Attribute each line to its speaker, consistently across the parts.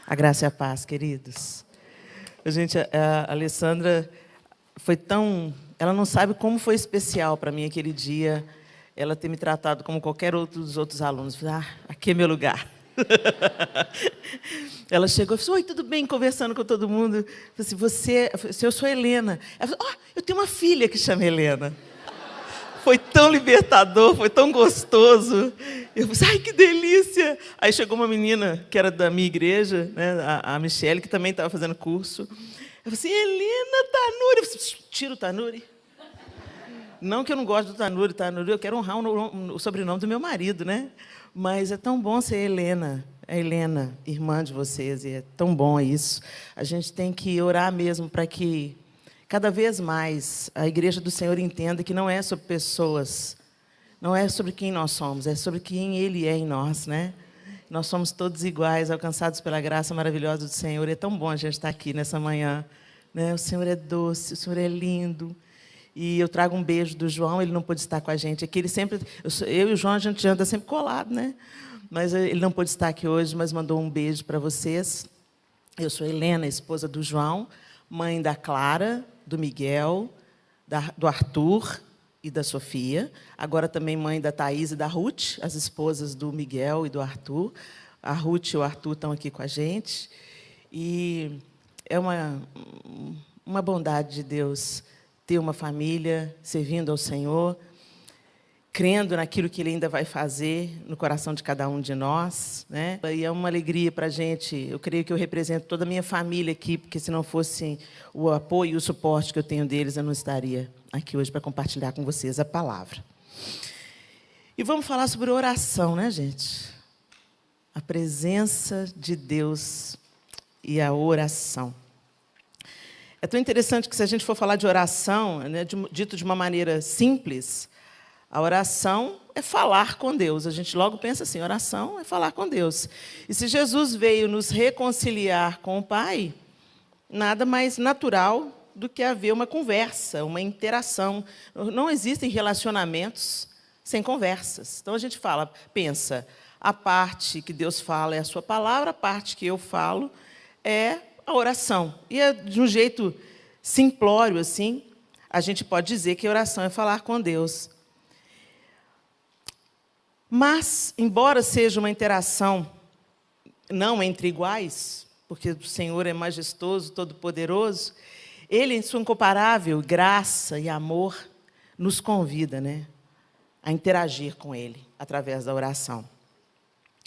Speaker 1: A graça e a paz, queridos. Gente, a Alessandra foi tão... Ela não sabe como foi especial para mim aquele dia, ela ter me tratado como qualquer outro dos outros alunos. Falei, aqui é meu lugar. Ela chegou e falou, oi, tudo bem? Conversando com todo mundo. Eu falei assim, eu sou Helena. Ela falou, eu tenho uma filha que chama Helena. Foi tão libertador, foi tão gostoso. Eu falei, ai, que delícia! Aí chegou uma menina que era da minha igreja, né, a Michele, que também estava fazendo curso. Eu falei assim, Helena Tanuri. Eu falei, tira o Tanuri. Não que eu não gosto do Tanuri, eu quero honrar o sobrenome do meu marido, né? Mas é tão bom ser Helena. É Helena, irmã de vocês, e é tão bom isso. A gente tem que orar mesmo para que cada vez mais a Igreja do Senhor entenda que não é sobre pessoas, não é sobre quem nós somos, é sobre quem Ele é em nós, né? Nós somos todos iguais, alcançados pela graça maravilhosa do Senhor. E é tão bom a gente estar aqui nessa manhã, né? O Senhor é doce, o Senhor é lindo. E eu trago um beijo do João, ele não pôde estar com a gente aqui. Ele sempre, eu e o João, a gente anda sempre colado, né? Mas ele não pôde estar aqui hoje, mas mandou um beijo para vocês. Eu sou Helena, esposa do João, mãe da Clara, do Miguel, do Arthur e da Sofia. Agora também mãe da Thaís e da Ruth, as esposas do Miguel e do Arthur. A Ruth e o Arthur estão aqui com a gente. E é uma bondade de Deus ter uma família servindo ao Senhor, crendo naquilo que Ele ainda vai fazer no coração de cada um de nós, né? E é uma alegria para a gente. Eu creio que eu represento toda a minha família aqui, porque se não fosse o apoio e o suporte que eu tenho deles, eu não estaria aqui hoje para compartilhar com vocês a palavra. E vamos falar sobre oração, né, gente? A presença de Deus e a oração. É tão interessante que, se a gente for falar de oração, né, dito de uma maneira simples, a oração é falar com Deus. A gente logo pensa assim, oração é falar com Deus. E se Jesus veio nos reconciliar com o Pai, nada mais natural do que haver uma conversa, uma interação. Não existem relacionamentos sem conversas. Então, a gente pensa, a parte que Deus fala é a sua palavra, a parte que eu falo é a oração. E de um jeito simplório, assim, a gente pode dizer que a oração é falar com Deus. Mas, embora seja uma interação não entre iguais, porque o Senhor é majestoso, todo-poderoso, Ele, em sua incomparável graça e amor, nos convida, né, a interagir com Ele através da oração.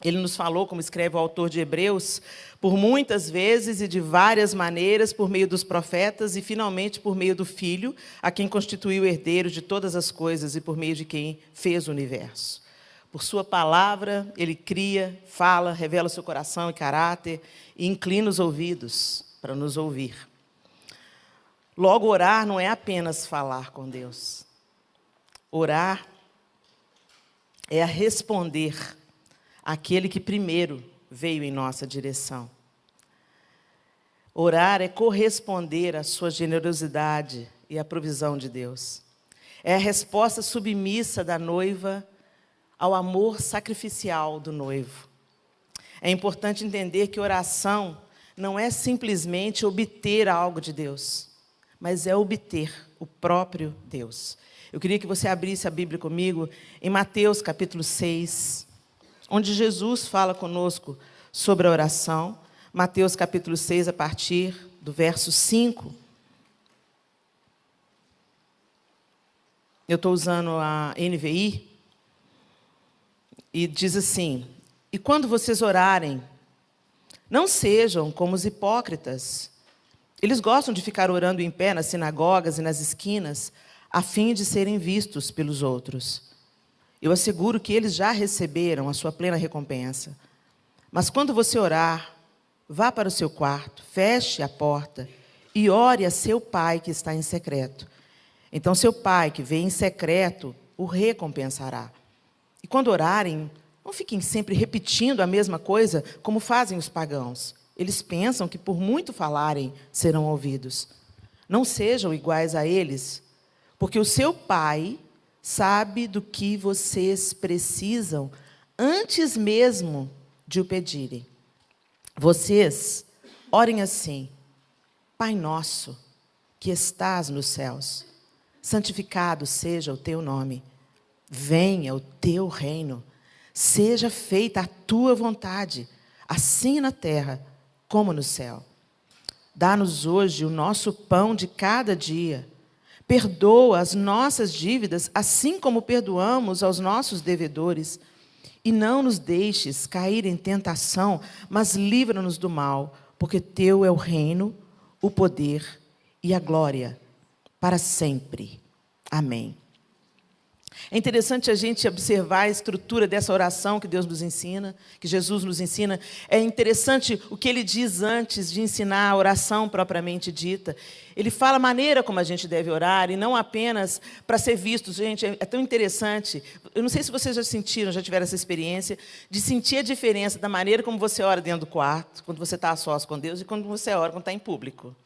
Speaker 1: Ele nos falou, como escreve o autor de Hebreus, por muitas vezes e de várias maneiras, por meio dos profetas e, finalmente, por meio do Filho, a quem constituiu herdeiro de todas as coisas e por meio de quem fez o universo. Por sua palavra, Ele cria, fala, revela o seu coração e caráter e inclina os ouvidos para nos ouvir. Logo, orar não é apenas falar com Deus. Orar é responder àquele que primeiro veio em nossa direção. Orar é corresponder à sua generosidade e à provisão de Deus. É a resposta submissa da noiva ao amor sacrificial do noivo. É importante entender que oração não é simplesmente obter algo de Deus, mas é obter o próprio Deus. Eu queria que você abrisse a Bíblia comigo em Mateus capítulo 6, onde Jesus fala conosco sobre a oração. Mateus capítulo 6, a partir do verso 5. Eu estou usando a NVI. E diz assim, e quando vocês orarem, não sejam como os hipócritas. Eles gostam de ficar orando em pé nas sinagogas e nas esquinas, a fim de serem vistos pelos outros. Eu asseguro que eles já receberam a sua plena recompensa. Mas quando você orar, vá para o seu quarto, feche a porta e ore a seu pai que está em secreto. Então seu pai que vê em secreto o recompensará. E quando orarem, não fiquem sempre repetindo a mesma coisa como fazem os pagãos. Eles pensam que por muito falarem serão ouvidos. Não sejam iguais a eles, porque o seu pai sabe do que vocês precisam antes mesmo de o pedirem. Vocês orem assim: Pai nosso, que estás nos céus, santificado seja o teu nome. Venha o teu reino. Seja feita a tua vontade, assim na terra como no céu. Dá-nos hoje o nosso pão de cada dia. Perdoa as nossas dívidas, assim como perdoamos aos nossos devedores. E não nos deixes cair em tentação, mas livra-nos do mal, porque teu é o reino, o poder e a glória, para sempre. Amém. É interessante a gente observar a estrutura dessa oração que Deus nos ensina, que Jesus nos ensina. É interessante o que ele diz antes de ensinar a oração propriamente dita. Ele fala a maneira como a gente deve orar, e não apenas para ser visto. Gente, é tão interessante. Eu não sei se vocês já sentiram, já tiveram essa experiência, de sentir a diferença da maneira como você ora dentro do quarto, quando você está a sós com Deus, e quando você ora quando está em público.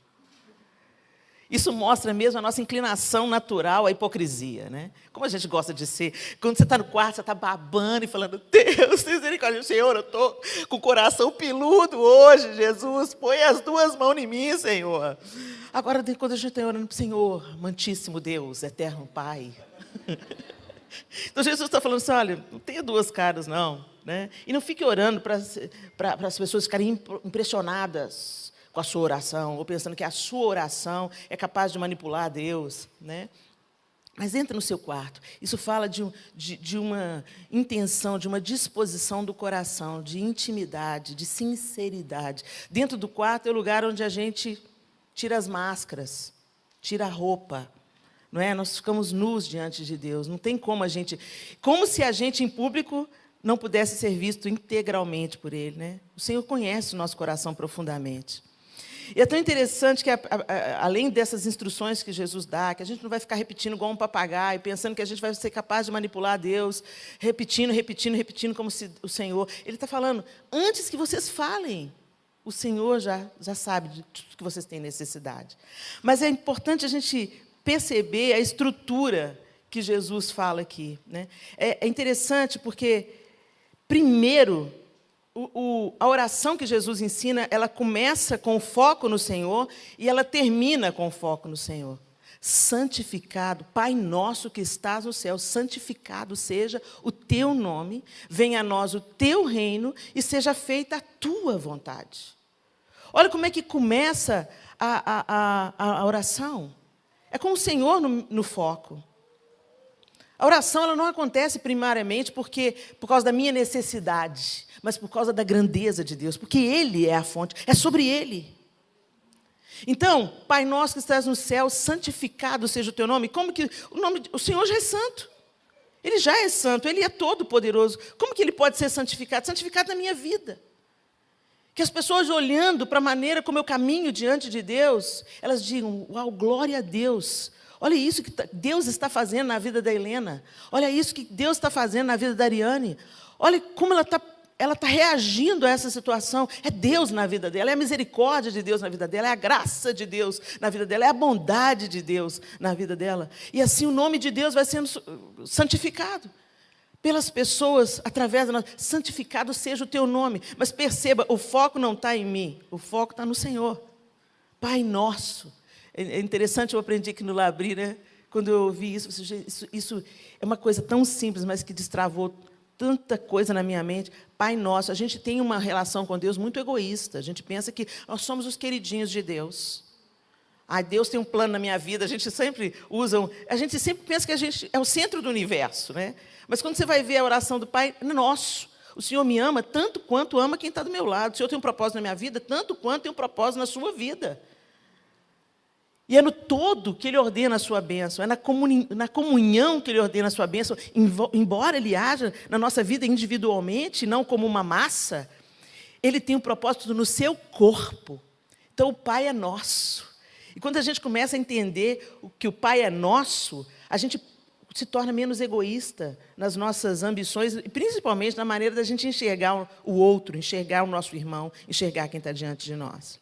Speaker 1: Isso mostra mesmo a nossa inclinação natural à hipocrisia, né? Como a gente gosta de ser. Quando você está no quarto, você está babando e falando: Deus, misericórdia, Senhor, eu estou com o coração peludo hoje, Jesus, põe as duas mãos em mim, Senhor. Agora, quando a gente está orando para o Senhor, amantíssimo Deus, eterno Pai. Então, Jesus está falando assim: olha, não tenha duas caras, não. Né? E não fique orando para as pessoas ficarem impressionadas com a sua oração, ou pensando que a sua oração é capaz de manipular Deus, né? Mas entra no seu quarto. Isso fala de uma intenção, de uma disposição do coração, de intimidade, de sinceridade. Dentro do quarto é o lugar onde a gente tira as máscaras, tira a roupa, não é? Nós ficamos nus diante de Deus. Não tem como a gente... Como se a gente, em público, não pudesse ser visto integralmente por Ele, né? O Senhor conhece o nosso coração profundamente. E é tão interessante que, além dessas instruções que Jesus dá, que a gente não vai ficar repetindo igual um papagaio, pensando que a gente vai ser capaz de manipular Deus, repetindo como se o Senhor... Ele está falando, antes que vocês falem, o Senhor já sabe de tudo que vocês têm necessidade. Mas é importante a gente perceber a estrutura que Jesus fala aqui, né? É interessante porque, primeiro... A oração que Jesus ensina, ela começa com o foco no Senhor e ela termina com o foco no Senhor. Santificado, Pai nosso que estás no céu, santificado seja o teu nome, venha a nós o teu reino e seja feita a tua vontade. Olha como é que começa a oração. É com o Senhor no foco. A oração ela não acontece primariamente por causa da minha necessidade, mas por causa da grandeza de Deus, porque Ele é a fonte, é sobre Ele. Então, Pai nosso que estás no céu, santificado seja o teu nome. Como que o Senhor já é santo? Ele já é santo, Ele é todo poderoso. Como que Ele pode ser santificado? Santificado na minha vida. Que as pessoas olhando para a maneira como eu caminho diante de Deus, elas digam: uau, glória a Deus. Olha isso que Deus está fazendo na vida da Helena. Olha isso que Deus está fazendo na vida da Ariane. Olha como ela está reagindo a essa situação. É Deus na vida dela, é a misericórdia de Deus na vida dela, é a graça de Deus na vida dela, é a bondade de Deus na vida dela. E assim o nome de Deus vai sendo santificado pelas pessoas, através da nossa... Santificado seja o teu nome. Mas perceba, o foco não está em mim, o foco está no Senhor. Pai nosso. É interessante, eu aprendi aqui no Labri, né? Quando eu ouvi isso é uma coisa tão simples, mas que destravou tanta coisa na minha mente. Pai nosso, a gente tem uma relação com Deus muito egoísta. A gente pensa que nós somos os queridinhos de Deus. Deus tem um plano na minha vida. A gente sempre pensa que a gente é o centro do universo, né? Mas quando você vai ver a oração do Pai, é nosso. O Senhor me ama tanto quanto ama quem está do meu lado. O Senhor tem um propósito na minha vida tanto quanto tem um propósito na sua vida. E é no todo que Ele ordena a sua bênção, é na comunhão que Ele ordena a sua bênção, embora Ele haja na nossa vida individualmente, não como uma massa, Ele tem um propósito no seu corpo. Então, o Pai é nosso. E quando a gente começa a entender que o Pai é nosso, a gente se torna menos egoísta nas nossas ambições, e principalmente na maneira da gente enxergar o outro, enxergar o nosso irmão, enxergar quem está diante de nós.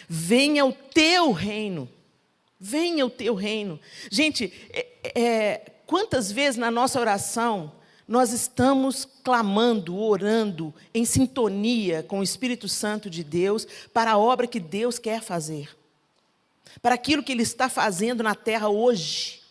Speaker 1: Venha o teu reino. Venha o teu reino. Gente, quantas vezes na nossa oração nós estamos clamando, orando, em sintonia com o Espírito Santo de Deus para a obra que Deus quer fazer, para aquilo que Ele está fazendo na terra hoje?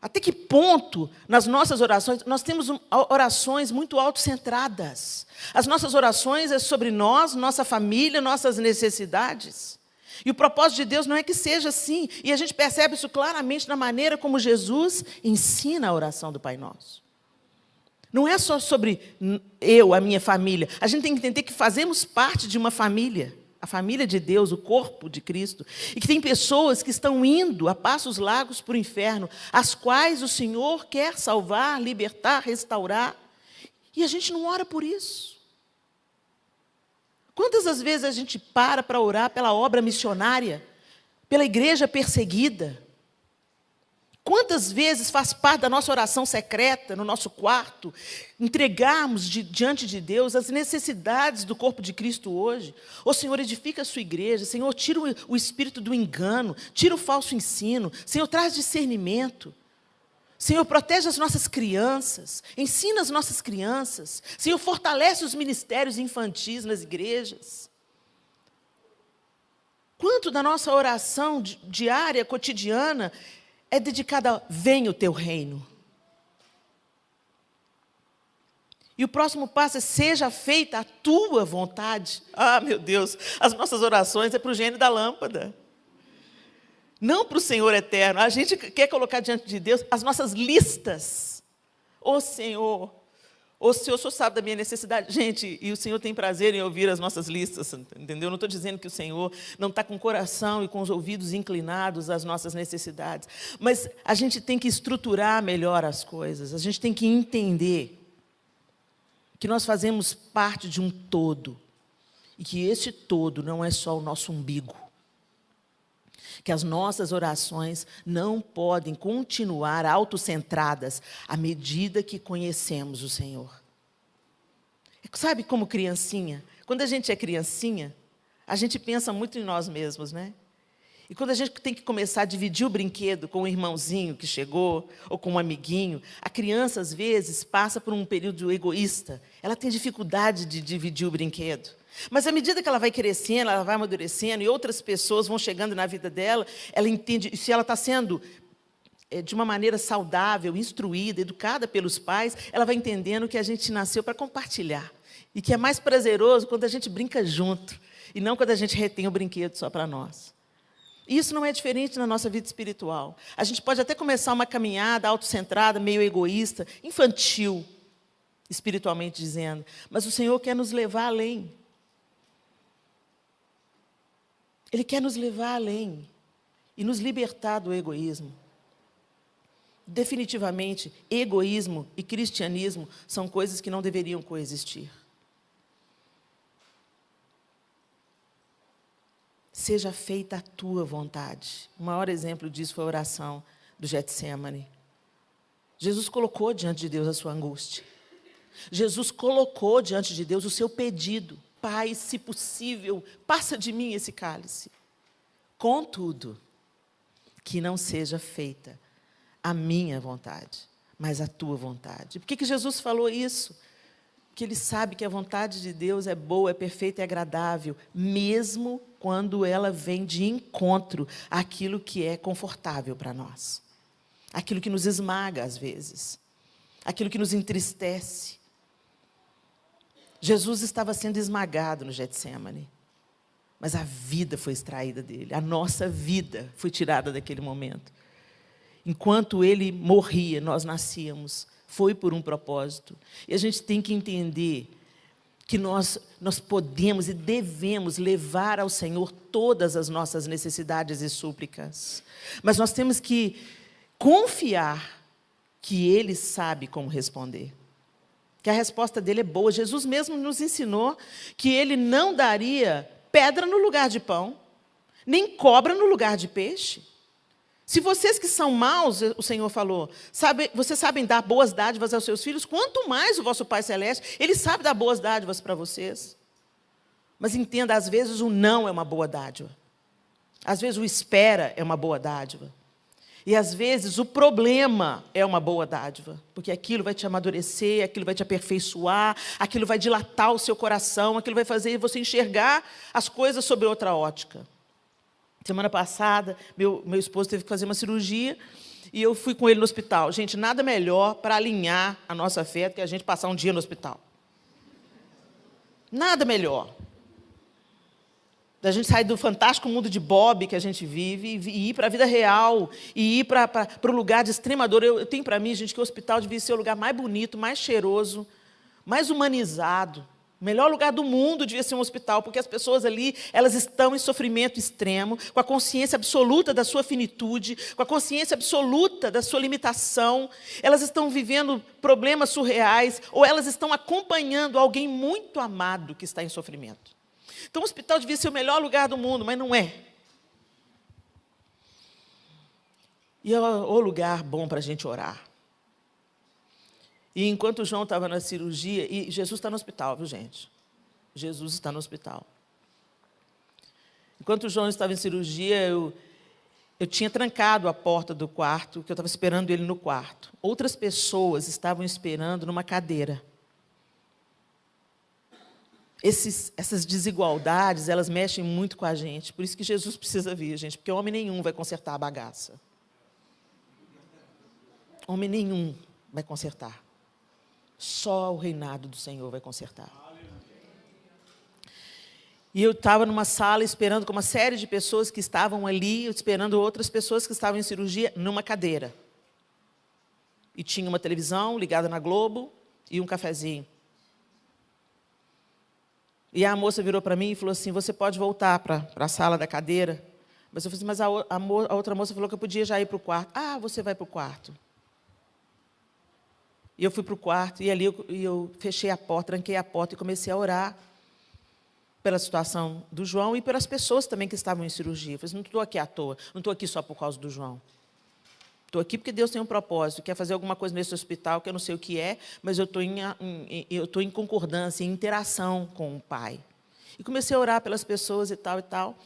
Speaker 1: Até que ponto, nas nossas orações, nós temos orações muito autocentradas. As nossas orações é sobre nós, nossa família, nossas necessidades. E o propósito de Deus não é que seja assim. E a gente percebe isso claramente na maneira como Jesus ensina a oração do Pai Nosso. Não é só sobre eu, a minha família. A gente tem que entender que fazemos parte de uma família. A família de Deus, o corpo de Cristo. E que tem pessoas que estão indo a passos largos para o inferno, as quais o Senhor quer salvar, libertar, restaurar. E a gente não ora por isso. Quantas das vezes a gente para orar pela obra missionária, pela igreja perseguida? Quantas vezes faz parte da nossa oração secreta, no nosso quarto, entregarmos diante de Deus as necessidades do corpo de Cristo hoje? Ô Senhor, edifica a sua igreja. Senhor, tira o espírito do engano, tira o falso ensino. Senhor, traz discernimento. Senhor, protege as nossas crianças, ensina as nossas crianças. Senhor, fortalece os ministérios infantis nas igrejas. Quanto da nossa oração diária, cotidiana, é dedicada a venha o teu reino. E o próximo passo é seja feita a tua vontade. Ah, meu Deus, as nossas orações é para o gênio da lâmpada. Não para o Senhor eterno. A gente quer colocar diante de Deus as nossas listas. Ô Senhor, o Senhor sabe da minha necessidade. Gente, e o Senhor tem prazer em ouvir as nossas listas, entendeu? Não estou dizendo que o Senhor não está com o coração e com os ouvidos inclinados às nossas necessidades. Mas a gente tem que estruturar melhor as coisas. A gente tem que entender que nós fazemos parte de um todo. E que esse todo não é só o nosso umbigo. Que as nossas orações não podem continuar autocentradas à medida que conhecemos o Senhor. Sabe como criancinha? Quando a gente é criancinha, a gente pensa muito em nós mesmos, né? E quando a gente tem que começar a dividir o brinquedo com um irmãozinho que chegou, ou com um amiguinho, a criança, às vezes, passa por um período egoísta. Ela tem dificuldade de dividir o brinquedo. Mas, à medida que ela vai crescendo, ela vai amadurecendo, e outras pessoas vão chegando na vida dela, ela entende, se ela está sendo, de uma maneira saudável, instruída, educada pelos pais, ela vai entendendo que a gente nasceu para compartilhar. E que é mais prazeroso quando a gente brinca junto, e não quando a gente retém o brinquedo só para nós. E isso não é diferente na nossa vida espiritual. A gente pode até começar uma caminhada autocentrada, meio egoísta, infantil, espiritualmente dizendo, mas o Senhor quer nos levar além. Ele quer nos levar além e nos libertar do egoísmo. Definitivamente, egoísmo e cristianismo são coisas que não deveriam coexistir. Seja feita a tua vontade. O maior exemplo disso foi a oração do Getsemane. Jesus colocou diante de Deus a sua angústia. Jesus colocou diante de Deus o seu pedido. Pai, se possível, passa de mim esse cálice. Contudo, que não seja feita a minha vontade, mas a tua vontade. Por que Jesus falou isso? Porque Ele sabe que a vontade de Deus é boa, é perfeita e agradável, mesmo quando ela vem de encontro àquilo que é confortável para nós. Aquilo que nos esmaga, às vezes. Aquilo que nos entristece. Jesus estava sendo esmagado no Getsemane, mas a vida foi extraída dele, a nossa vida foi tirada daquele momento. Enquanto ele morria, nós nascíamos, foi por um propósito. E a gente tem que entender que nós podemos e devemos levar ao Senhor todas as nossas necessidades e súplicas, mas nós temos que confiar que Ele sabe como responder. Que a resposta dele é boa. Jesus mesmo nos ensinou que Ele não daria pedra no lugar de pão, nem cobra no lugar de peixe. Se vocês que são maus, o Senhor falou, vocês sabem dar boas dádivas aos seus filhos, quanto mais o vosso Pai Celeste, Ele sabe dar boas dádivas para vocês. Mas entenda, às vezes o não é uma boa dádiva. Às vezes o espera é uma boa dádiva. E, às vezes, o problema é uma boa dádiva, porque aquilo vai te amadurecer, aquilo vai te aperfeiçoar, aquilo vai dilatar o seu coração, aquilo vai fazer você enxergar as coisas sob outra ótica. Semana passada, meu esposo teve que fazer uma cirurgia e eu fui com ele no hospital. Gente, nada melhor para alinhar a nossa fé do que a gente passar um dia no hospital. Nada melhor. Da gente sair do fantástico mundo de Bob que a gente vive e ir para a vida real, e ir para o lugar de extrema dor. Eu tenho para mim, gente, que o hospital devia ser o lugar mais bonito, mais cheiroso, mais humanizado. O melhor lugar do mundo devia ser um hospital, porque as pessoas ali, elas estão em sofrimento extremo, com a consciência absoluta da sua finitude, com a consciência absoluta da sua limitação. Elas estão vivendo problemas surreais, ou elas estão acompanhando alguém muito amado que está em sofrimento. Então, o hospital devia ser o melhor lugar do mundo, mas não é. E é o lugar bom para a gente orar. E enquanto o João estava na cirurgia, e Jesus está no hospital, viu, gente? Jesus está no hospital. Enquanto o João estava em cirurgia, eu tinha trancado a porta do quarto, que eu estava esperando ele no quarto. Outras pessoas estavam esperando numa cadeira. Essas desigualdades, elas mexem muito com a gente. Por isso que Jesus precisa vir, gente, porque homem nenhum vai consertar a bagaça. Homem nenhum vai consertar. Só o reinado do Senhor vai consertar. E eu estava numa sala esperando com uma série de pessoas que estavam ali, esperando outras pessoas que estavam em cirurgia, numa cadeira. E tinha uma televisão ligada na Globo e um cafezinho. E a moça virou para mim e falou assim, você pode voltar para a sala da cadeira? Mas eu falei assim, mas a outra moça falou que eu podia já ir para o quarto. Ah, você vai para o quarto. E eu fui para o quarto, e ali eu fechei a porta, tranquei a porta e comecei a orar pela situação do João e pelas pessoas também que estavam em cirurgia. Eu falei assim, não estou aqui à toa, não estou aqui só por causa do João. Estou aqui porque Deus tem um propósito, quer fazer alguma coisa nesse hospital, que eu não sei o que é, mas eu estou em concordância, em interação com o Pai. E comecei a orar pelas pessoas e tal, e tal.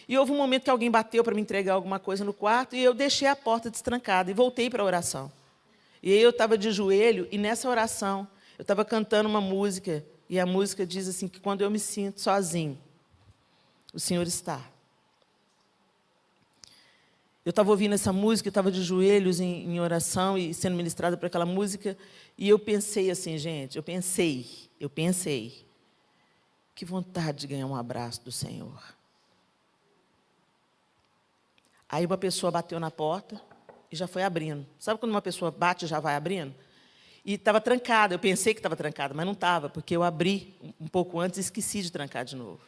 Speaker 1: E houve um momento que alguém bateu para me entregar alguma coisa no quarto, e eu deixei a porta destrancada e voltei para a oração. E aí eu estava de joelho, e nessa oração, eu estava cantando uma música, e a música diz assim, que quando eu me sinto sozinho, o Senhor está. Eu estava ouvindo essa música, eu estava de joelhos em oração e sendo ministrada por aquela música, e eu pensei assim, gente, eu pensei, que vontade de ganhar um abraço do Senhor. Aí uma pessoa bateu na porta e já foi abrindo. Sabe quando uma pessoa bate e já vai abrindo? E estava trancada, eu pensei que estava trancada, mas não estava, porque eu abri um pouco antes e esqueci de trancar de novo.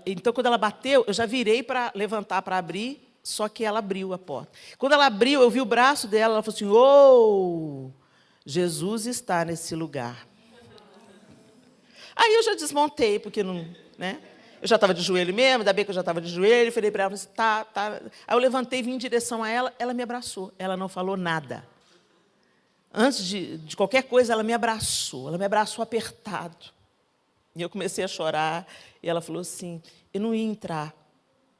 Speaker 1: Então, quando ela bateu, eu já virei para levantar para abrir, só que ela abriu a porta. Quando ela abriu, eu vi o braço dela, ela falou assim, oh, Jesus está nesse lugar. Aí eu já desmontei, porque não, né? Eu já estava de joelho mesmo, ainda bem que eu já estava de joelho, falei para ela, assim, tá. Aí eu levantei, vim em direção a ela, ela me abraçou, ela não falou nada. Antes de qualquer coisa, ela me abraçou apertado. E eu comecei a chorar, e ela falou assim, eu não ia entrar.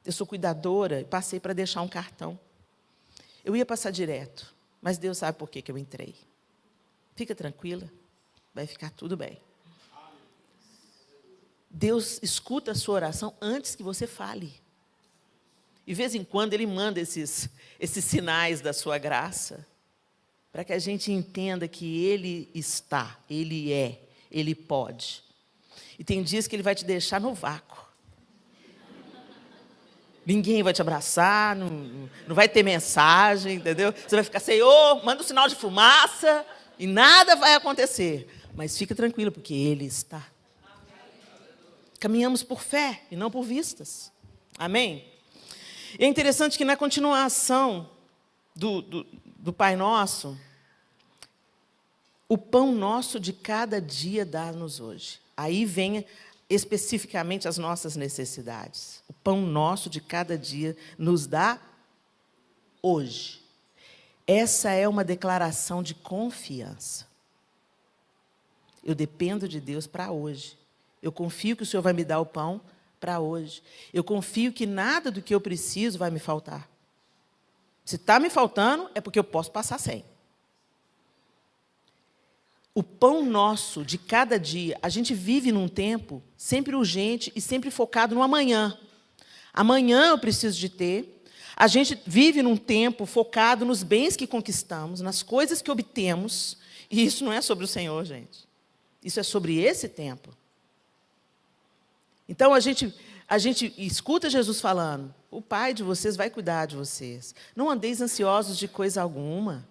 Speaker 1: Eu sou cuidadora e passei para deixar um cartão. Eu ia passar direto, mas Deus sabe por que eu entrei. Fica tranquila, vai ficar tudo bem. Deus escuta a sua oração antes que você fale. E, de vez em quando, Ele manda esses sinais da sua graça, para que a gente entenda que Ele está, Ele é, Ele pode. E tem dias que Ele vai te deixar no vácuo. Ninguém vai te abraçar, não vai ter mensagem, entendeu? Você vai ficar, Senhor, manda um sinal de fumaça e nada vai acontecer. Mas fica tranquilo, porque Ele está. Caminhamos por fé e não por vistas. Amém? E é interessante que na continuação do Pai Nosso, o pão nosso de cada dia dá-nos hoje. Aí vem especificamente as nossas necessidades. O pão nosso de cada dia nos dá hoje. Essa é uma declaração de confiança. Eu dependo de Deus para hoje. Eu confio que o Senhor vai me dar o pão para hoje. Eu confio que nada do que eu preciso vai me faltar. Se está me faltando, é porque eu posso passar sem. O pão nosso de cada dia, a gente vive num tempo sempre urgente e sempre focado no amanhã. Amanhã eu preciso de ter. A gente vive num tempo focado nos bens que conquistamos, nas coisas que obtemos. E isso não é sobre o Senhor, gente. Isso é sobre esse tempo. Então, a gente escuta Jesus falando, o Pai de vocês vai cuidar de vocês. Não andeis ansiosos de coisa alguma.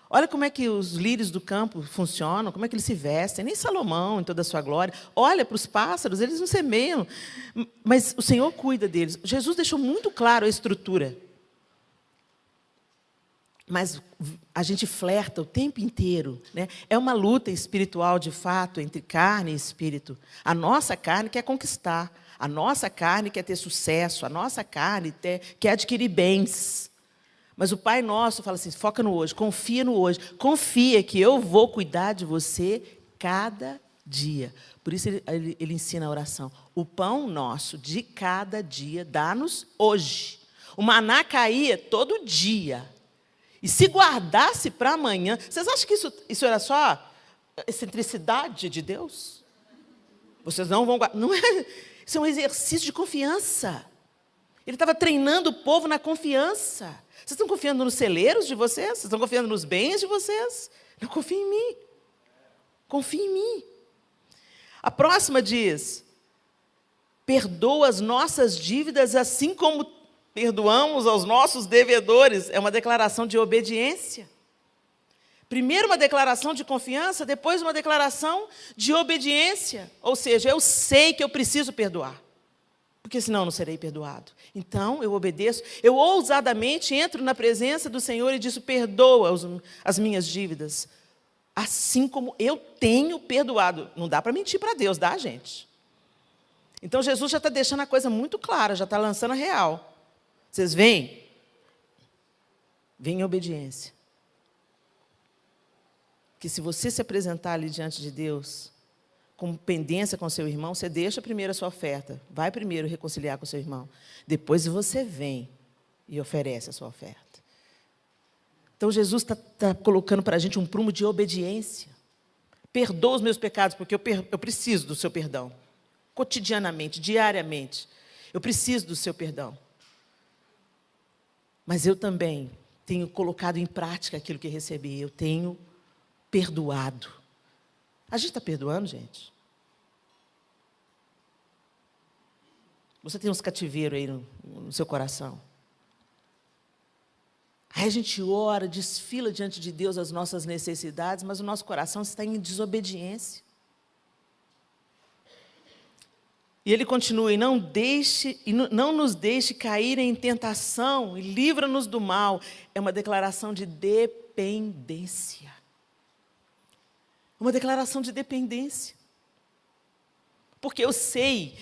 Speaker 1: Olha como é que os lírios do campo funcionam, como é que eles se vestem. Nem Salomão, em toda a sua glória. Olha para os pássaros, eles não semeiam, mas o Senhor cuida deles. Jesus deixou muito claro a estrutura. Mas a gente flerta o tempo inteiro, né? É uma luta espiritual, de fato, entre carne e espírito. A nossa carne quer conquistar, a nossa carne quer ter sucesso, a nossa carne quer adquirir bens. Mas o Pai Nosso fala assim, foca no hoje, confia no hoje. Confia que eu vou cuidar de você cada dia. Por isso ele ensina a oração. O pão nosso de cada dia dá-nos hoje. O maná caía todo dia. E se guardasse para amanhã... Vocês acham que isso era só excentricidade de Deus? Vocês não vão guardar... Não é, isso é um exercício de confiança. Ele estava treinando o povo na confiança. Vocês estão confiando nos celeiros de vocês? Vocês estão confiando nos bens de vocês? Não, confia em mim. Confia em mim. A próxima diz, perdoa as nossas dívidas assim como perdoamos aos nossos devedores. É uma declaração de obediência. Primeiro uma declaração de confiança, depois uma declaração de obediência. Ou seja, eu sei que eu preciso perdoar, porque senão eu não serei perdoado. Então, eu obedeço, eu ousadamente entro na presença do Senhor e digo, perdoa as minhas dívidas, assim como eu tenho perdoado. Não dá para mentir para Deus, dá, gente? Então, Jesus já está deixando a coisa muito clara, já está lançando a real. Vocês veem? Vem em obediência. Que se você se apresentar ali diante de Deus, com pendência com seu irmão, você deixa primeiro a sua oferta. Vai primeiro reconciliar com seu irmão. Depois você vem e oferece a sua oferta. Então, Jesus está colocando para a gente um prumo de obediência. Perdoa os meus pecados, porque eu preciso do seu perdão. Cotidianamente, diariamente. Eu preciso do seu perdão. Mas eu também tenho colocado em prática aquilo que recebi. Eu tenho perdoado. A gente está perdoando, gente? Você tem uns cativeiros aí no seu coração. Aí a gente ora, desfila diante de Deus as nossas necessidades, mas o nosso coração está em desobediência. E ele continua, e não nos deixe cair em tentação, e livra-nos do mal. É uma declaração de dependência. Uma declaração de dependência. Porque eu sei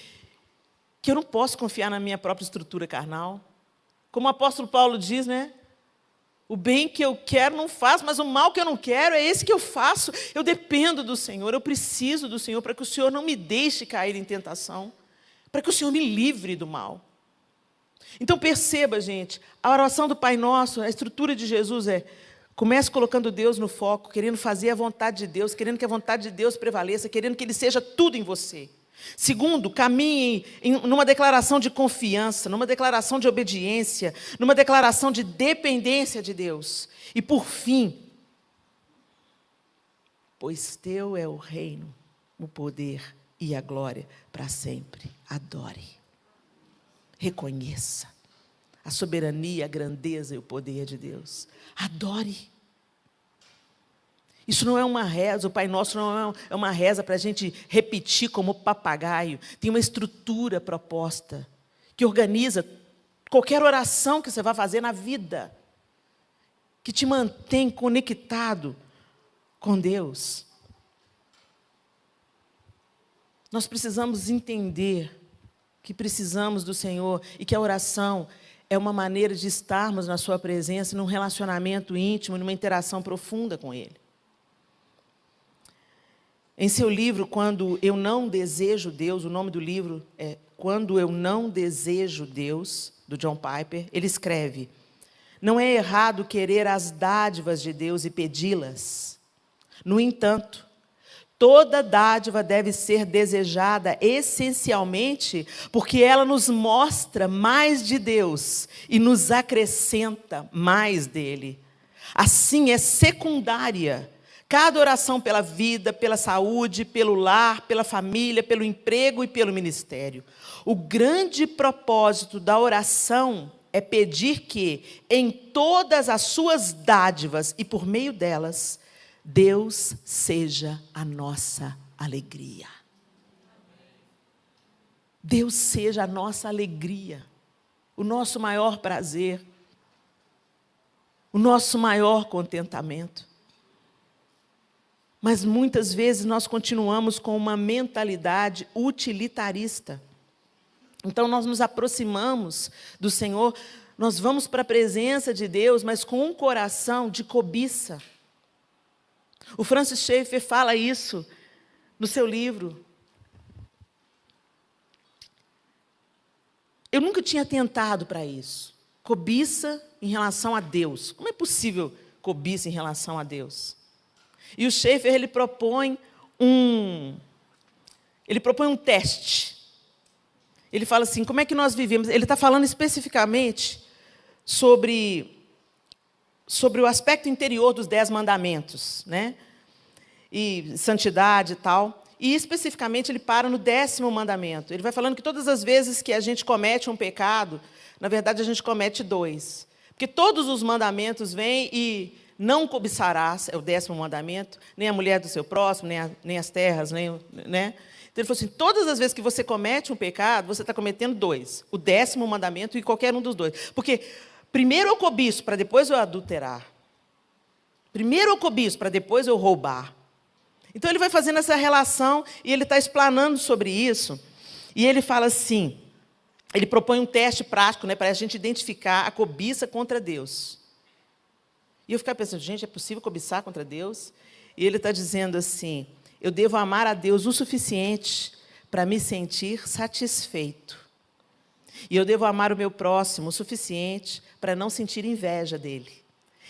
Speaker 1: que eu não posso confiar na minha própria estrutura carnal. Como o apóstolo Paulo diz, né? O bem que eu quero não faço, mas o mal que eu não quero é esse que eu faço. Eu dependo do Senhor, eu preciso do Senhor para que o Senhor não me deixe cair em tentação, para que o Senhor me livre do mal. Então perceba, gente, a oração do Pai Nosso, a estrutura de Jesus comece colocando Deus no foco, querendo fazer a vontade de Deus, querendo que a vontade de Deus prevaleça, querendo que Ele seja tudo em você. Segundo, caminhe numa declaração de confiança, numa declaração de obediência, numa declaração de dependência de Deus. E por fim, pois teu é o reino, o poder e a glória para sempre. Adore. Reconheça a soberania, a grandeza e o poder de Deus. Adore. Isso não é uma reza, o Pai Nosso não é uma reza para a gente repetir como papagaio. Tem uma estrutura proposta que organiza qualquer oração que você vai fazer na vida, que te mantém conectado com Deus. Nós precisamos entender que precisamos do Senhor e que a oração é uma maneira de estarmos na sua presença, num relacionamento íntimo, numa interação profunda com Ele. Em seu livro, Quando Eu Não Desejo Deus, o nome do livro é Quando Eu Não Desejo Deus, do John Piper, ele escreve, Não é errado querer as dádivas de Deus e pedi-las. No entanto, toda dádiva deve ser desejada essencialmente porque ela nos mostra mais de Deus e nos acrescenta mais dele. Assim, é secundária cada oração pela vida, pela saúde, pelo lar, pela família, pelo emprego e pelo ministério. O grande propósito da oração é pedir que, em todas as suas dádivas e por meio delas, Deus seja a nossa alegria. Deus seja a nossa alegria, o nosso maior prazer, o nosso maior contentamento. Mas muitas vezes nós continuamos com uma mentalidade utilitarista. Então nós nos aproximamos do Senhor, nós vamos para a presença de Deus, mas com um coração de cobiça. O Francis Schaeffer fala isso no seu livro. Eu nunca tinha tentado para isso. Cobiça em relação a Deus. Como é possível cobiça em relação a Deus? E o Schaeffer, ele propõe um teste. Ele fala assim, como é que nós vivemos? Ele está falando especificamente sobre o aspecto interior dos 10 mandamentos, né? E santidade e tal. E, especificamente, ele para no 10º mandamento. Ele vai falando que todas as vezes que a gente comete um pecado, na verdade, a gente comete 2. Porque todos os mandamentos vêm e não cobiçarás, é o 10º mandamento, nem a mulher do seu próximo, nem as terras, né? Então, ele falou assim, todas as vezes que você comete um pecado, você está cometendo 2. O 10º mandamento e qualquer um dos 2. Porque primeiro eu cobiço, para depois eu adulterar. Primeiro eu cobiço, para depois eu roubar. Então, ele vai fazendo essa relação e ele está explanando sobre isso. E ele fala assim, ele propõe um teste prático, né, para a gente identificar a cobiça contra Deus. E eu ficava pensando, gente, é possível cobiçar contra Deus? E ele está dizendo assim, eu devo amar a Deus o suficiente para me sentir satisfeito. E eu devo amar o meu próximo o suficiente para não sentir inveja dele.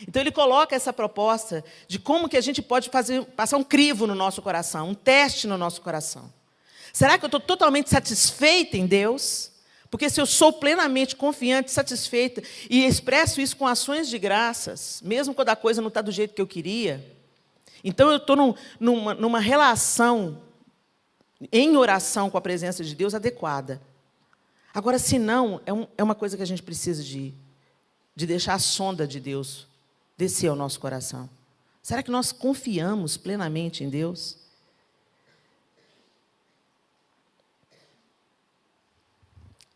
Speaker 1: Então, ele coloca essa proposta de como que a gente pode passar um crivo no nosso coração, um teste no nosso coração. Será que eu estou totalmente satisfeita em Deus? Porque se eu sou plenamente confiante, satisfeita, e expresso isso com ações de graças, mesmo quando a coisa não está do jeito que eu queria, então eu estou numa relação, em oração com a presença de Deus adequada. Agora, se não, é uma coisa que a gente precisa de deixar a sonda de Deus descer ao nosso coração. Será que nós confiamos plenamente em Deus?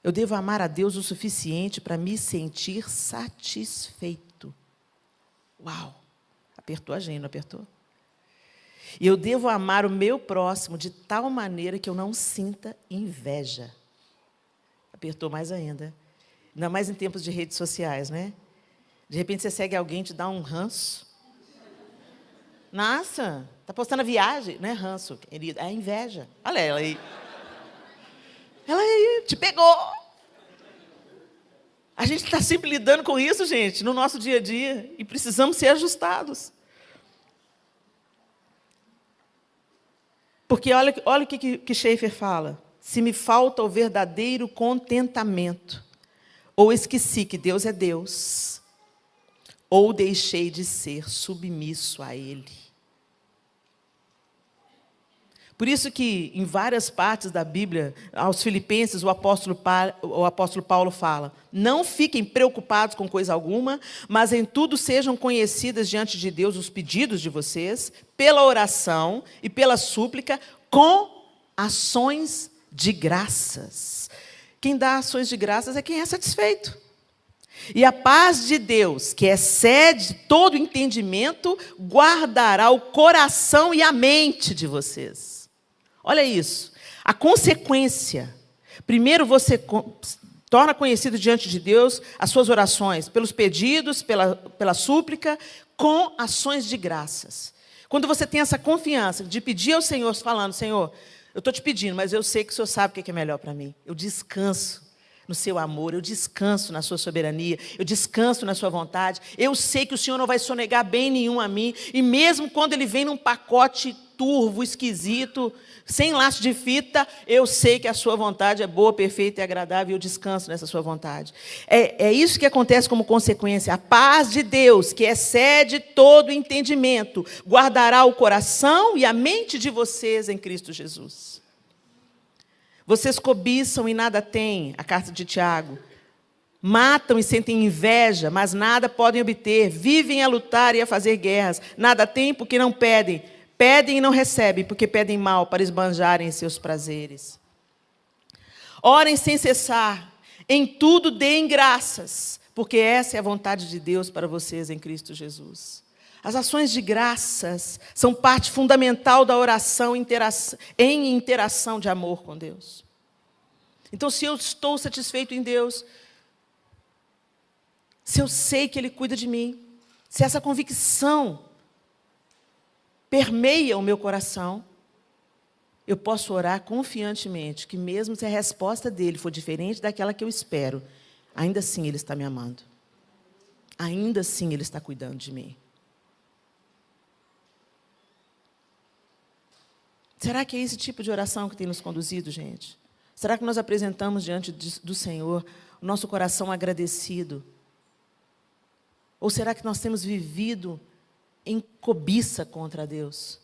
Speaker 1: Eu devo amar a Deus o suficiente para me sentir satisfeito. Uau! Apertou a gente, não apertou? E eu devo amar o meu próximo de tal maneira que eu não sinta inveja. Apertou mais ainda. Ainda mais em tempos de redes sociais, né? De repente você segue alguém e te dá um ranço. Nossa, está postando a viagem. Não é ranço, querida, é inveja. Olha ela aí. Ela aí, te pegou. A gente está sempre lidando com isso, gente, no nosso dia a dia. E precisamos ser ajustados. Porque olha o que Schaeffer fala. Se me falta o verdadeiro contentamento, ou esqueci que Deus é Deus, ou deixei de ser submisso a Ele. Por isso que, em várias partes da Bíblia, aos Filipenses, o apóstolo Paulo fala, não fiquem preocupados com coisa alguma, mas em tudo sejam conhecidas diante de Deus os pedidos de vocês, pela oração e pela súplica, com ações de graças. Quem dá ações de graças é quem é satisfeito. E a paz de Deus, que excede todo entendimento, guardará o coração e a mente de vocês. Olha isso. A consequência. Primeiro você torna conhecido diante de Deus as suas orações, pelos pedidos, pela súplica, com ações de graças. Quando você tem essa confiança de pedir ao Senhor, falando, Senhor, eu estou te pedindo, mas eu sei que o Senhor sabe o que é melhor para mim. Eu descanso no seu amor, eu descanso na sua soberania, eu descanso na sua vontade. Eu sei que o Senhor não vai sonegar bem nenhum a mim, e mesmo quando Ele vem num pacote turvo, esquisito, sem laço de fita, eu sei que a sua vontade é boa, perfeita e agradável, e eu descanso nessa sua vontade. É isso que acontece como consequência. A paz de Deus, que excede todo entendimento, guardará o coração e a mente de vocês em Cristo Jesus. Vocês cobiçam e nada têm, a carta de Tiago. Matam e sentem inveja, mas nada podem obter. Vivem a lutar e a fazer guerras. Nada têm porque não pedem. Pedem e não recebem, porque pedem mal para esbanjarem seus prazeres. Orem sem cessar. Em tudo deem graças, porque essa é a vontade de Deus para vocês em Cristo Jesus. As ações de graças são parte fundamental da oração em interação de amor com Deus. Então, se eu estou satisfeito em Deus, se eu sei que Ele cuida de mim, se essa convicção permeia o meu coração, eu posso orar confiantemente, que mesmo se a resposta dele for diferente daquela que eu espero, ainda assim Ele está me amando. Ainda assim Ele está cuidando de mim. Será que é esse tipo de oração que tem nos conduzido, gente? Será que nós apresentamos diante do Senhor o nosso coração agradecido? Ou será que nós temos vivido em cobiça contra Deus?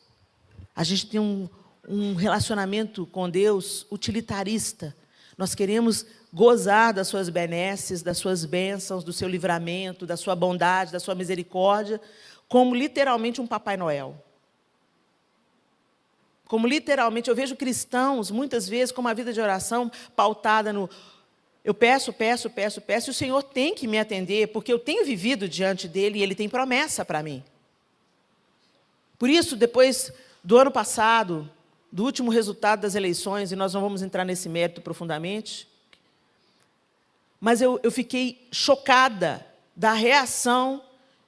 Speaker 1: A gente tem um relacionamento com Deus utilitarista. Nós queremos gozar das suas benesses, das suas bênçãos, do seu livramento, da sua bondade, da sua misericórdia, como literalmente um Papai Noel. Como literalmente, eu vejo cristãos, muitas vezes, com uma vida de oração pautada no eu peço, e o Senhor tem que me atender, porque eu tenho vivido diante dEle e Ele tem promessa para mim. Por isso, depois do ano passado, do último resultado das eleições, e nós não vamos entrar nesse mérito profundamente, mas eu fiquei chocada da reação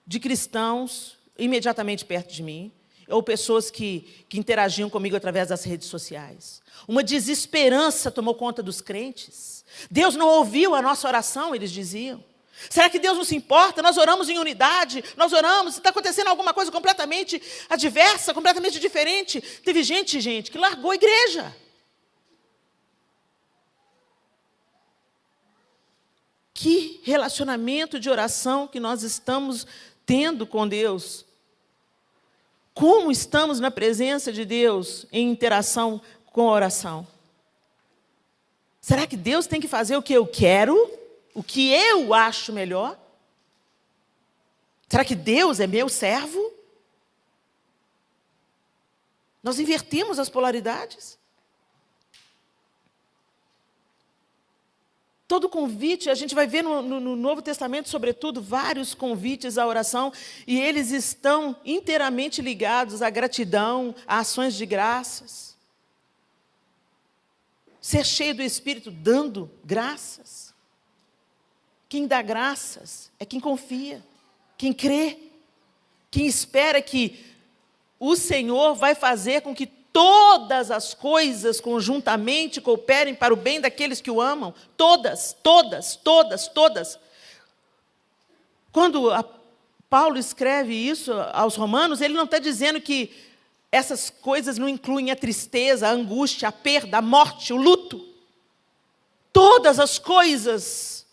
Speaker 1: de cristãos imediatamente perto de mim, ou pessoas que interagiam comigo através das redes sociais. Uma desesperança tomou conta dos crentes. Deus não ouviu a nossa oração, eles diziam. Será que Deus não se importa? Nós oramos em unidade, nós oramos, está acontecendo alguma coisa completamente adversa, completamente diferente. Teve gente, que largou a igreja. Que relacionamento de oração que nós estamos tendo com Deus? Como estamos na presença de Deus em interação com a oração? Será que Deus tem que fazer o que eu quero? O que eu acho melhor? Será que Deus é meu servo? Nós invertimos as polaridades. Todo convite, a gente vai ver no Novo Testamento, sobretudo, vários convites à oração, e eles estão inteiramente ligados à gratidão, a ações de graças. Ser cheio do Espírito, dando graças. Quem dá graças é quem confia, quem crê, quem espera que o Senhor vai fazer com que todas as coisas conjuntamente cooperem para o bem daqueles que o amam. Todas. Quando Paulo escreve isso aos romanos, ele não está dizendo que essas coisas não incluem a tristeza, a angústia, a perda, a morte, o luto. Todas as coisas.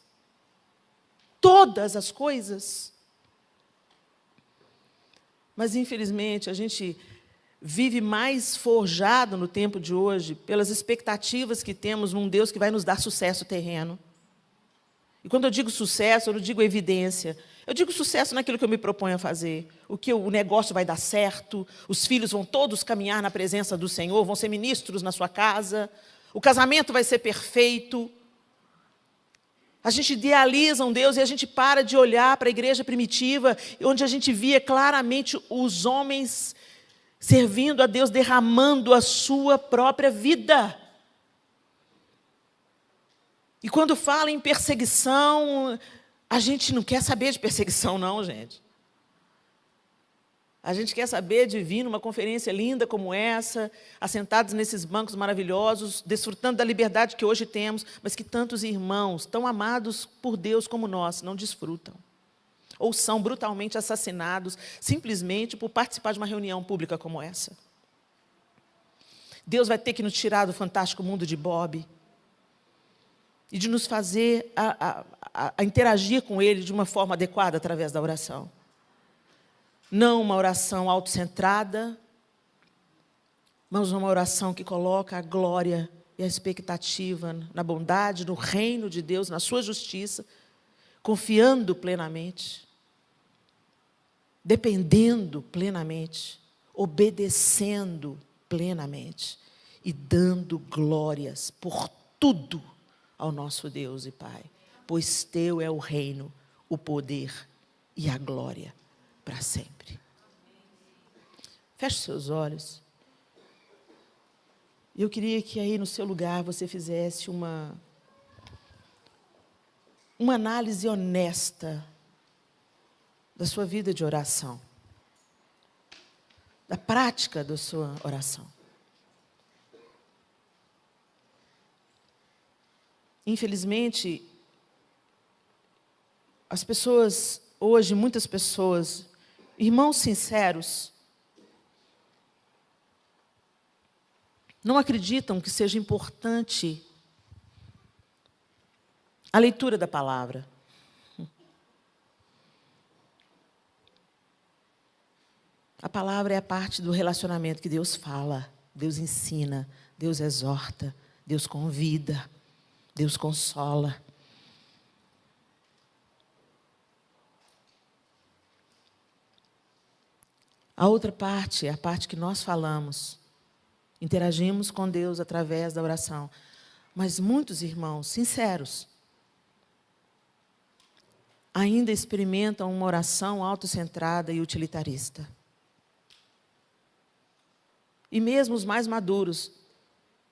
Speaker 1: Mas, infelizmente, a gente vive mais forjado no tempo de hoje pelas expectativas que temos num Deus que vai nos dar sucesso terreno. E quando eu digo sucesso, eu não digo evidência. Eu digo sucesso naquilo que eu me proponho a fazer. O negócio vai dar certo, os filhos vão todos caminhar na presença do Senhor, vão ser ministros na sua casa, o casamento vai ser perfeito. A gente idealiza um Deus e a gente para de olhar para a igreja primitiva, onde a gente via claramente os homens servindo a Deus, derramando a sua própria vida. E quando fala em perseguição, a gente não quer saber de perseguição, não, gente. A gente quer saber de vir numa conferência linda como essa, assentados nesses bancos maravilhosos, desfrutando da liberdade que hoje temos, mas que tantos irmãos, tão amados por Deus como nós, não desfrutam. Ou são brutalmente assassinados, simplesmente por participar de uma reunião pública como essa. Deus vai ter que nos tirar do fantástico mundo de Bob e de nos fazer a interagir com Ele de uma forma adequada através da oração. Não uma oração autocentrada, mas uma oração que coloca a glória e a expectativa na bondade, no reino de Deus, na sua justiça, confiando plenamente, dependendo plenamente, obedecendo plenamente e dando glórias por tudo ao nosso Deus e Pai, pois teu é o reino, o poder e a glória para sempre. Feche seus olhos. Eu queria que aí no seu lugar você fizesse uma análise honesta da sua vida de oração, da prática da sua oração. Infelizmente, as pessoas, hoje, muitas pessoas, irmãos sinceros, não acreditam que seja importante a leitura da palavra. A palavra é a parte do relacionamento que Deus fala, Deus ensina, Deus exorta, Deus convida, Deus consola. A outra parte é a parte que nós falamos. Interagimos com Deus através da oração. Mas muitos irmãos sinceros ainda experimentam uma oração autocentrada e utilitarista. E mesmo os mais maduros,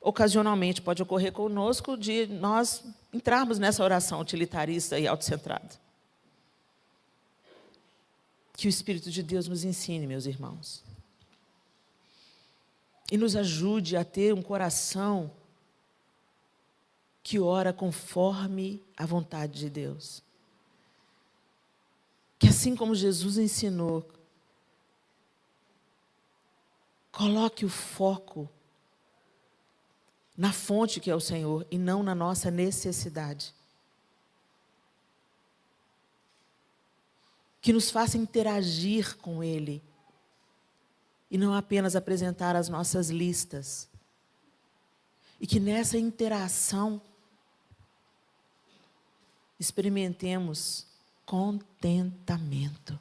Speaker 1: ocasionalmente pode ocorrer conosco de nós entrarmos nessa oração utilitarista e autocentrada. Que o Espírito de Deus nos ensine, meus irmãos. E nos ajude a ter um coração que ora conforme a vontade de Deus. Que assim como Jesus ensinou, coloque o foco na fonte que é o Senhor e não na nossa necessidade. Que nos faça interagir com Ele e não apenas apresentar as nossas listas. E que nessa interação experimentemos contentamento,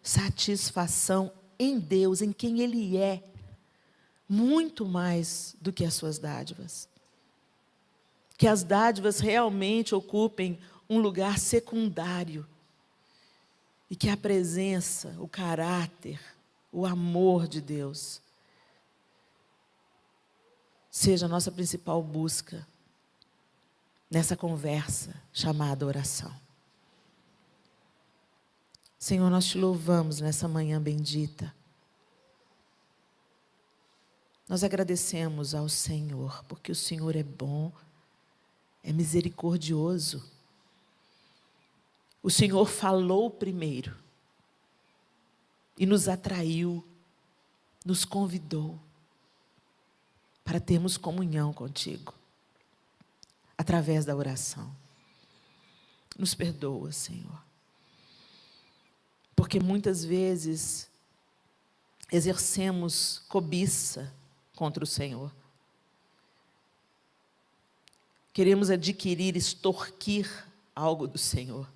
Speaker 1: satisfação em Deus, em quem Ele é, muito mais do que as suas dádivas. Que as dádivas realmente ocupem um lugar secundário e que a presença, o caráter, o amor de Deus seja a nossa principal busca nessa conversa chamada oração. Senhor, nós te louvamos nessa manhã bendita. Nós agradecemos ao Senhor, porque o Senhor é bom, é misericordioso. O Senhor falou primeiro e nos atraiu, nos convidou para termos comunhão contigo, através da oração. Nos perdoa, Senhor, porque muitas vezes exercemos cobiça contra o Senhor. Queremos adquirir, extorquir algo do Senhor,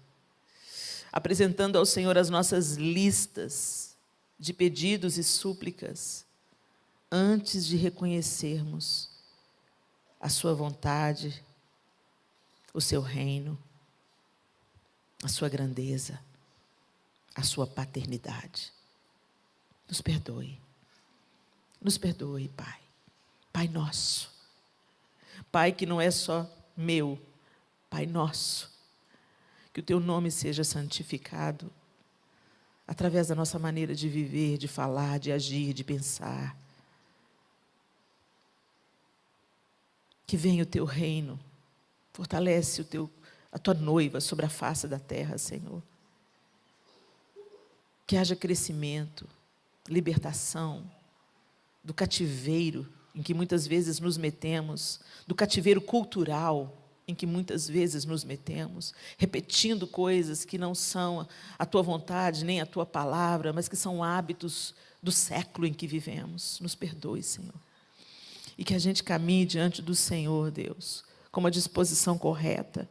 Speaker 1: apresentando ao Senhor as nossas listas de pedidos e súplicas, antes de reconhecermos a sua vontade, o seu reino, a sua grandeza, a sua paternidade. Nos perdoe, Pai. Pai nosso, Pai que não é só meu, Pai nosso, que o teu nome seja santificado, através da nossa maneira de viver, de falar, de agir, de pensar. Que venha o teu reino, fortalece a tua noiva sobre a face da terra, Senhor. Que haja crescimento, libertação do cativeiro em que muitas vezes nos metemos, do cativeiro cultural em que muitas vezes nos metemos, repetindo coisas que não são a tua vontade, nem a tua palavra, mas que são hábitos do século em que vivemos. Nos perdoe, Senhor. E que a gente caminhe diante do Senhor, Deus, com uma disposição correta,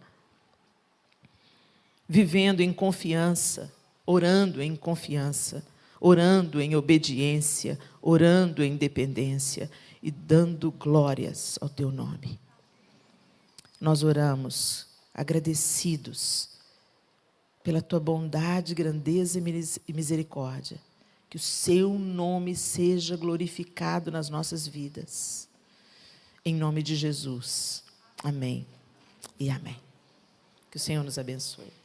Speaker 1: vivendo em confiança, orando em confiança, orando em obediência, orando em dependência e dando glórias ao teu nome. Nós oramos agradecidos pela tua bondade, grandeza e misericórdia. Que o seu nome seja glorificado nas nossas vidas. Em nome de Jesus. Amém e amém. Que o Senhor nos abençoe.